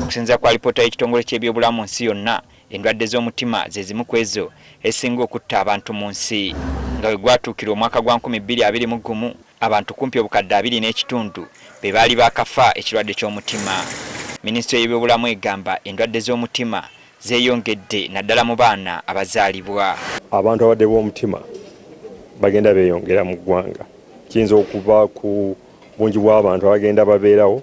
Okusinziira kwa alipoota y'ekitongole ky'ebyobulamu mu nsi yonna, endwadde z'omutima ze zimu ku ezo ezisinga okutta abantu mu nsi. Nga bwe gwatuukira omwaka gwa 2021, abantu kumpi obukadde 2.5 be baali baakafa ekirwadde ky'omutima. Minisitule y'ebyobulamu egamba endwadde z'omutima zeeyongedde naddala mu baana abazaalibwa. Abantu abalwadde b'omutima bagenda beeyongera mu ggwanga. Kiyinza okuva ku bungi bw'abantu abagenda babeerawo,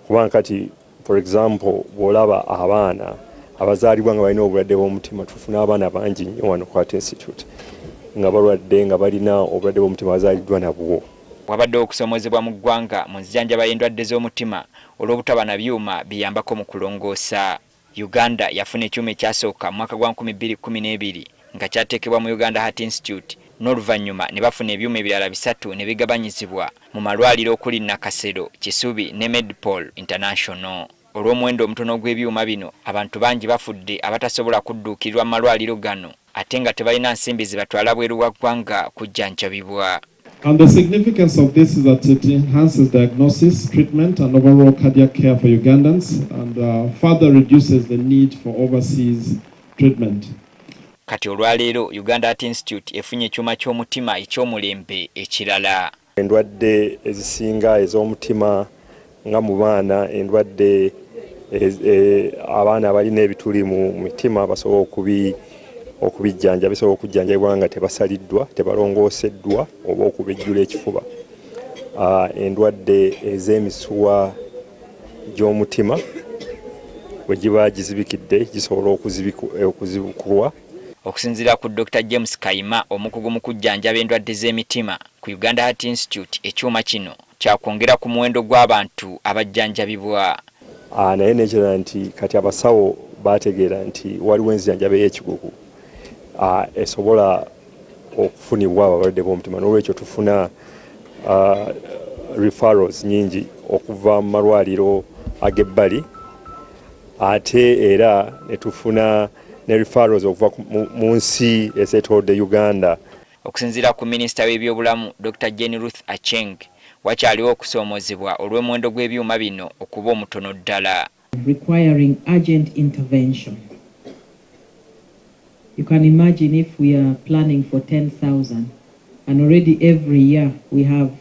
kubanga kati for example bw'olaba abaana abazaalibwa nga balina obulwadde bw'omutima, tufuna abaana bangi nnyo wano ku Heart Institute nga balwadde nga balina obulwadde bw'omutima bazaaliddwa nabwo. Wabaddewo okusomoozebwa mu ggwanga mu nzijanjaba y'endwadde z'omutima olw'obutaba na byuma biyambako mu kulongoosa. Uganda yafuna ekyuma ekyasooka mu mwaka gwa 2012 nga kyateekebwa mu Uganda Heart Institute, n'oluvannyuma ne bafuna ebyuma ebirala 3 ne bigabanyizibwa mu malwaliro okuli Nakasero, Kisubi ne Medpol International. Olw'omuwendo omutono gw'ebyuma bino, abantu bangi bafudde abatasobola kudduukirirwa mu malwaliro gano ate nga tebalina nsimbi zibatwala bweru wa ggwanga kujjanjabibwa. And the significance of this is that it enhances diagnosis, treatment and overall cardiac care for Ugandans and further reduces the need for overseas treatment. Kati olwaleero Uganda Heart Institute efunye ekyuma ky'omutima eky'omulembe ekirala. Endwadde ezisinga ez'omutima nga mu baana, endwadde abaana abalina ebituli mu mitima basobola okubijjanja, bisobola okujjanjabibwa nga tebasaliddwa, tebalongooseddwa oba okubejjula ekifuba. Endwadde ez'emisuwa gy'omutima bwe giba gizibikidde gisobola okuzibukulwa. Okusinziira ku Dr. James Kayima, omukugu mu kujjanjaba endwadde z'emitima ku Uganda Heart Institute, ekyuma kino kyakwongera ku muwendo gw'abantu abajjanjabibwa. Naye nekirala nti kati abasawo bategeera nti waliwo enzijanjaba ey'ekigugu esobola okufunibwa abalwadde b'omutima, n'olwekyo tufuna referrals nyingi okuva mu malwaliro ag'ebbali, ate era ne tufuna ne referrals okuva mu nsi ezeetoolodde Uganda. Okusinziira ku minisita w'ebyobulamu Dr. Jane Ruth Acheng, wakyaliwo okusoomoozebwa olw'omuwendo gw'ebyuma bino okuba omutono ddala. Requiring urgent intervention. You can imagine if we are planning for 10,000 and already every year we have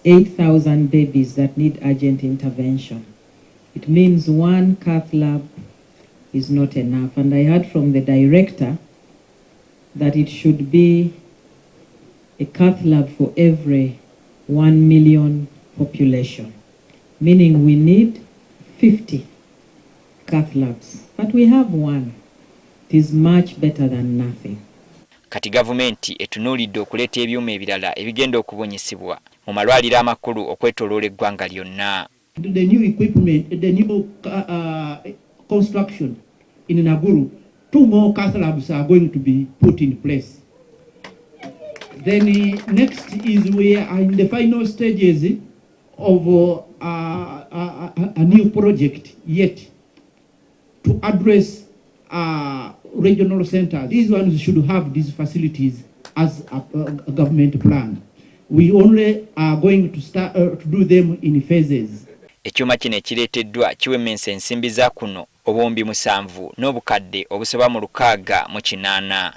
8,000 babies that need urgent intervention. It means one cath lab is not enough. And I heard from the director that it should be a cath lab for every 1 million population, meaning we need 50 cath labs, but we have one. It is much better than nothing. Kati gavumenti etunuulidde okuleeta ebyuma ebirala ebigenda okubonyesebwa mu malwaliro amakulu okwetooloola eggwanga lyonna. The new equipment, the new construction in Naguru, 2 more cath labs are going to be put in place. Then next is we are in the final stages of a new project yet to address regional centers. These ones should have these facilities as a government plan. We only are going to start to do them in phases. Ekyuma kino ekireeteddwa kiwemmense ensimbi za kuno obuwumbi 7 n'obukadde obusoba mu 608.